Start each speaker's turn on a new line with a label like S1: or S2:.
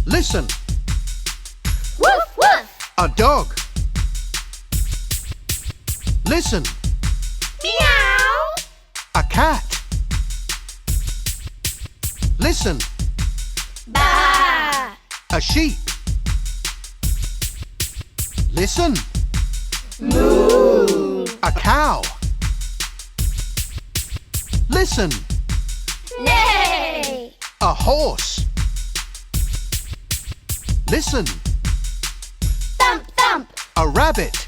S1: Listen.
S2: Woof, woof.
S1: A dog. Listen.
S2: Meow.
S1: A cat. Listen.
S2: Baa.
S1: A sheep. Listen.
S2: Moo.
S1: A cow. Listen.
S2: Neigh.
S1: A horse. Listen.
S2: Thump, thump.
S1: A rabbit.